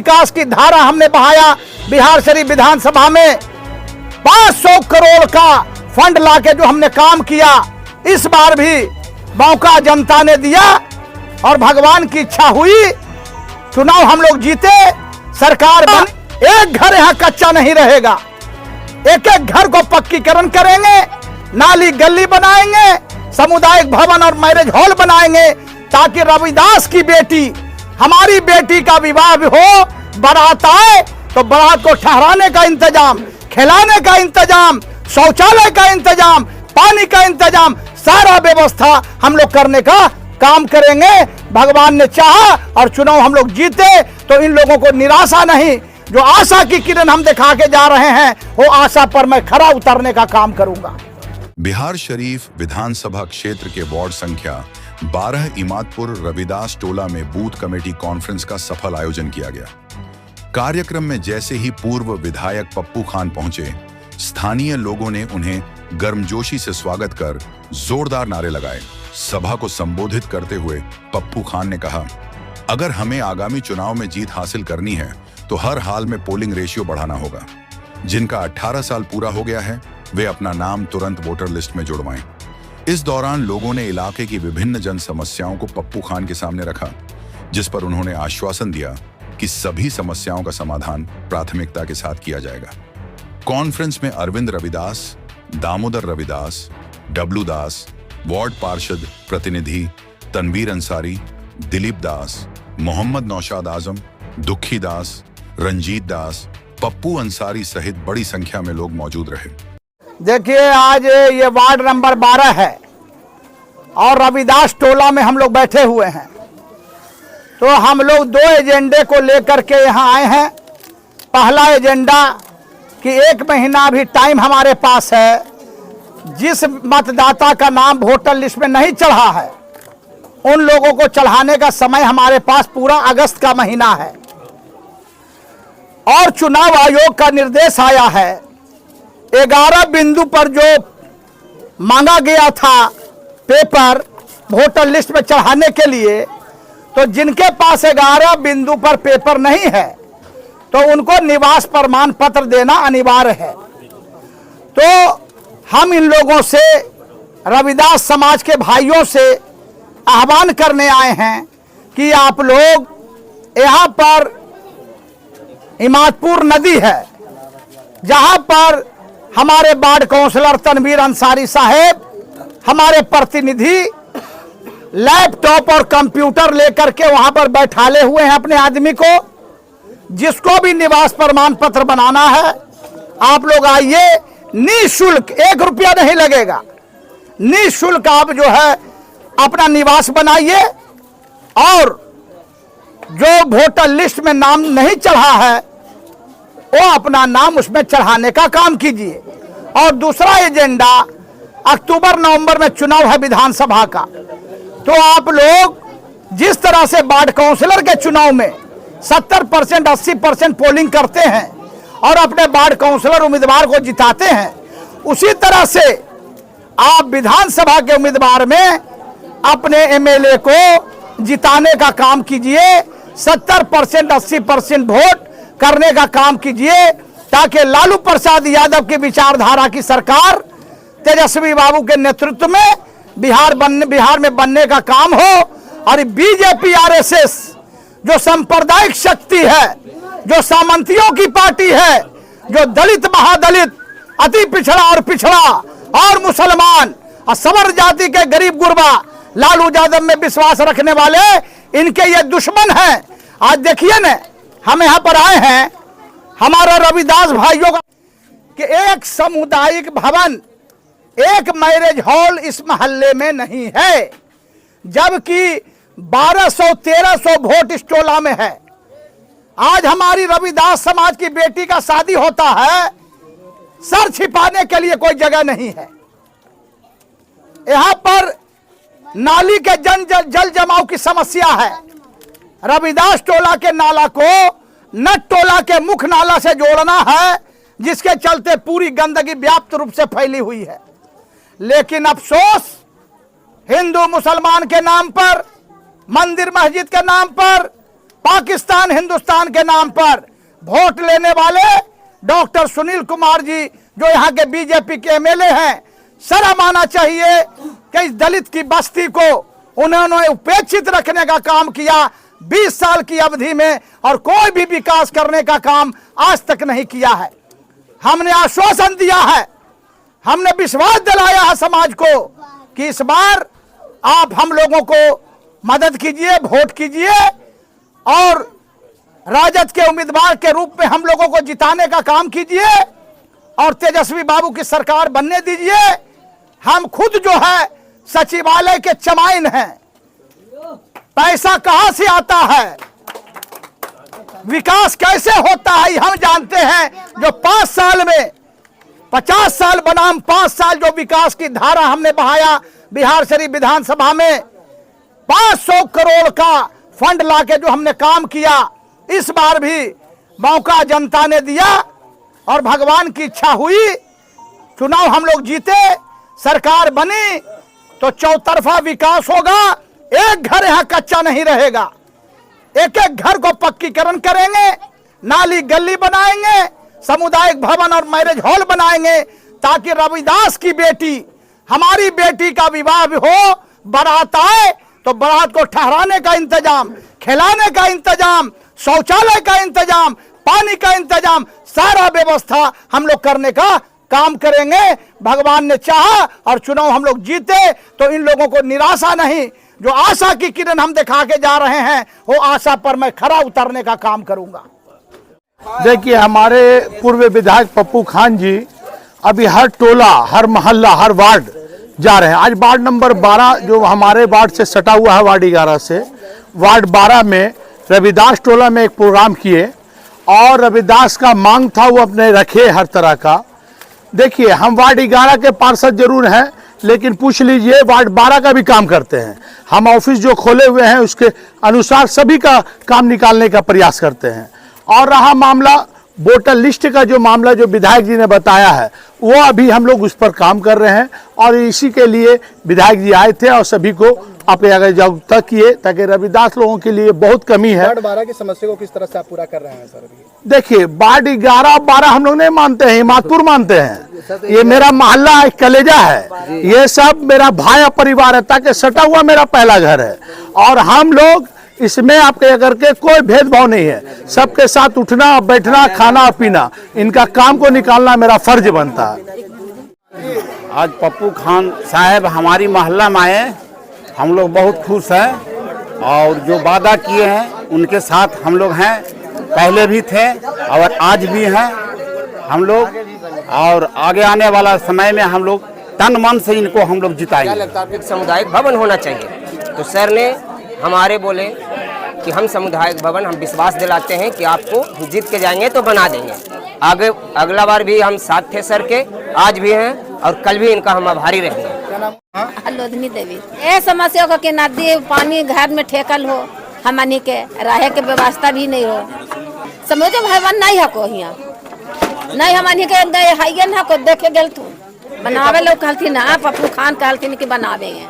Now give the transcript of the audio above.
विकास की धारा हमने बहाया। बिहार शरीफ विधानसभा में 500 करोड़ का फंड लाके जो हमने काम किया, इस बार भी मौका जनता ने दिया और भगवान की इच्छा हुई, चुनाव हम लोग जीते, सरकार बनी। एक घर यहां कच्चा नहीं रहेगा, एक एक घर को पक्कीकरण करेंगे, नाली गली बनाएंगे, सामुदायिक भवन और मैरिज हॉल बनाएंगे, ताकि रविदास की बेटी, हमारी बेटी का विवाह हो, बारात आए तो बारात को ठहराने का इंतजाम, खिलाने का इंतजाम, शौचालय का इंतजाम, पानी का इंतजाम, सारा व्यवस्था हम लोग करने का काम करेंगे। भगवान ने चाहा और चुनाव हम लोग जीते तो इन लोगों को निराशा नहीं, जो आशा की किरण हम दिखा के जा रहे हैं, वो आशा पर मैं खरा उतरने का काम करूंगा। बिहार शरीफ विधानसभा क्षेत्र के वार्ड संख्या 12 इमादपुर रविदास टोला में बूथ कमेटी कॉन्फ्रेंस का सफल आयोजन किया गया। कार्यक्रम में जैसे ही पूर्व विधायक पप्पू खान पहुंचे, स्थानीय लोगों ने उन्हें गर्मजोशी से स्वागत कर जोरदार नारे लगाए। सभा को संबोधित करते हुए पप्पू खान ने कहा, अगर हमें आगामी चुनाव में जीत हासिल करनी है तो हर हाल में पोलिंग रेशियो बढ़ाना होगा। जिनका 18 साल पूरा हो गया है वे अपना नाम तुरंत वोटर लिस्ट में जुड़वाएं। इस दौरान लोगों ने इलाके की विभिन्न जन समस्याओं को पप्पू खान के सामने रखा, जिस पर उन्होंने आश्वासन दिया कि सभी समस्याओं का समाधान प्राथमिकता के साथ किया जाएगा। कॉन्फ्रेंस में अरविंद रविदास, दामोदर रविदास, डब्लू दास, वार्ड पार्षद प्रतिनिधि तनवीर अंसारी, दिलीप दास, मोहम्मद नौशाद आजम, दुखी दास, रंजीत दास, पप्पू अंसारी सहित बड़ी संख्या में लोग मौजूद रहे। देखिए, आज ये वार्ड नंबर 12 है और रविदास टोला में हम लोग बैठे हुए हैं। तो हम लोग 2 एजेंडे को लेकर के यहाँ आए हैं। पहला एजेंडा कि 1 महीना भी टाइम हमारे पास है, जिस मतदाता का नाम वोटर लिस्ट में नहीं चढ़ा है उन लोगों को चढ़ाने का समय हमारे पास पूरा अगस्त का महीना है। और चुनाव आयोग का निर्देश आया है 11 बिंदु पर जो मांगा गया था पेपर वोटर लिस्ट में चढ़ाने के लिए, तो जिनके पास 11 बिंदु पर पेपर नहीं है तो उनको निवास प्रमाण पत्र देना अनिवार्य है। तो हम इन लोगों से, रविदास समाज के भाइयों से आह्वान करने आए हैं कि आप लोग यहाँ पर इमादपुर नदी है, जहाँ पर हमारे वार्ड काउंसलर तनवीर अंसारी साहेब, हमारे प्रतिनिधि लैपटॉप और कंप्यूटर लेकर के वहां पर बैठाले हुए हैं अपने आदमी को। जिसको भी निवास प्रमाण पत्र बनाना है, आप लोग आइए, निःशुल्क, 1 रुपया नहीं लगेगा, निःशुल्क आप जो है अपना निवास बनाइए और जो वोटर लिस्ट में नाम नहीं चढ़ा है वो अपना नाम उसमें चढ़ाने का काम कीजिए। और दूसरा एजेंडा, अक्टूबर नवंबर में चुनाव है विधानसभा का, तो आप लोग जिस तरह से वार्ड काउंसलर के चुनाव में 70% 80% पोलिंग करते हैं और अपने वार्ड काउंसलर उम्मीदवार को जिताते हैं, उसी तरह से आप विधानसभा के उम्मीदवार में अपने एमएलए को जिताने का काम कीजिए। 70% 80% वोट करने का काम कीजिए, ताकि लालू प्रसाद यादव की विचारधारा की सरकार तेजस्वी बाबू के नेतृत्व में बिहार में बनने का काम हो। और बीजेपी आरएसएस जो सांप्रदायिक शक्ति है, जो सामंतियों की पार्टी है, जो दलित महादलित, अति पिछड़ा और पिछड़ा और मुसलमान और सवर जाति के गरीब गुरबा लालू यादव में विश्वास रखने वाले, इनके ये दुश्मन हैं। आज देखिए न, हम यहाँ पर आए हैं, हमारा रविदास भाइयों का कि एक सामुदायिक भवन, एक मैरिज हॉल इस मोहल्ले में नहीं है, जबकि 1200-1300 वोट इस टोला में है। आज हमारी रविदास समाज की बेटी का शादी होता है, सर छिपाने के लिए कोई जगह नहीं है। यहां पर नाली के जल जमाव की समस्या है। रविदास टोला के नाला को नट टोला के मुख्य नाला से जोड़ना है, जिसके चलते पूरी गंदगी व्याप्त रूप से फैली हुई है। लेकिन अफसोस, हिंदू मुसलमान के नाम पर, मंदिर मस्जिद के नाम पर पाकिस्तान हिंदुस्तान के नाम पर वोट लेने वाले डॉक्टर सुनील कुमार जी जो यहाँ के बीजेपी के एमएलए हैं, शर्म आना चाहिए कि इस दलित की बस्ती को उन्होंने उपेक्षित रखने का काम किया 20 साल की अवधि में, और कोई भी विकास करने का काम आज तक नहीं किया है। हमने आश्वासन दिया है, हमने विश्वास दिलाया है समाज को कि इस बार आप हम लोगों को मदद कीजिए, वोट कीजिए और राजद के उम्मीदवार के रूप में हम लोगों को जिताने का काम कीजिए और तेजस्वी बाबू की सरकार बनने दीजिए। हम खुद जो है सचिवालय के चमाइन हैं, पैसा कहां से आता है, विकास कैसे होता है हम जानते हैं। जो 5 साल में 50 साल बनाम 5 साल जो विकास की धारा हमने बहाया बिहार शरीफ विधानसभा में, 500 करोड़ का फंड लाके जो हमने काम किया, इस बार भी मौका जनता ने दिया और भगवान की इच्छा हुई, चुनाव हम लोग जीते, सरकार बनी तो चौतरफा विकास होगा। एक घर यहां कच्चा नहीं रहेगा, एक एक घर को पक्कीकरण करेंगे, नाली गली बनाएंगे, सामुदायिक भवन और मैरिज हॉल बनाएंगे ताकि रविदास की बेटी, हमारी बेटी का विवाह हो, बारात आए तो बारात को ठहराने का इंतजाम, खिलाने का इंतजाम, शौचालय का इंतजाम, पानी का इंतजाम, सारा व्यवस्था हम लोग करने का काम करेंगे। भगवान ने चाहा और चुनाव हम लोग जीते तो इन लोगों को निराशा नहीं, जो आशा की किरण हम दिखा के जा रहे हैं वो आशा पर मैं खरा उतरने का काम करूंगा। देखिए, हमारे पूर्व विधायक पप्पू खान जी अभी हर टोला, हर मोहल्ला, हर वार्ड जा रहे हैं। आज वार्ड नंबर 12 जो हमारे वार्ड से सटा हुआ है, वार्ड 11 से, वार्ड 12 में रविदास टोला में एक प्रोग्राम किए और रविदास का मांग था वो अपने रखे हर तरह का। देखिए, हम वार्ड 11 के पार्षद जरूर हैं, लेकिन पूछ लीजिए वार्ड 12 का भी काम करते हैं। हम ऑफिस जो खोले हुए हैं उसके अनुसार सभी का काम निकालने का प्रयास करते हैं। और रहा मामला वोटर लिस्ट का, जो मामला जो विधायक जी ने बताया है, वो अभी हम लोग उस पर काम कर रहे हैं और इसी के लिए विधायक जी आए थे और सभी को अपने आगे जागरूकता किए ताकि रविदास लोगों के लिए बहुत कमी है। वार्ड 12 की समस्या को किस तरह से आप पूरा कर रहे हैं सर? देखिए, वार्ड 11-12 हम लोग नहीं मानते हैं, हिमातपुर मानते हैं। ये मेरा मोहल्ला एक कलेजा है, ये सब मेरा भाई परिवार है, ताकि सटा हुआ मेरा पहला घर है और हम लोग इसमें आपके करके कोई भेदभाव नहीं है। सबके साथ उठना बैठना, खाना पीना, इनका काम को निकालना मेरा फर्ज बनता है। आज पप्पू खान साहब हमारी मोहल्ला में आए, हम लोग बहुत खुश हैं और जो वादा किए हैं उनके साथ हम लोग हैं, पहले भी थे और आज भी हैं हम लोग, और आगे आने वाला समय में हम लोग तन मन से इनको हम लोग जिताएंगे। क्या लगता है आपको सामुदायिक भवन होना चाहिए? तो सर ने हमारे बोले कि हम सामुदायिक भवन, हम विश्वास दिलाते हैं कि आपको जीत के जाएंगे तो बना देंगे। आगे अगला बार भी हम साथ थे सर के, आज भी हैं और कल भी इनका हम आभारी रहेंगे। लोधनी देवी, ये समस्या को कि नदी पानी घर में ठेकल हो, हमनी के रहे के व्यवस्था भी नहीं हो, समझो भवन नहीं है को यहाँ नहीं, हमनी के हाइगन है को देखे गल तू बनावे लोग कहती ना, पप्पू खान कहती कि बनावे हैं।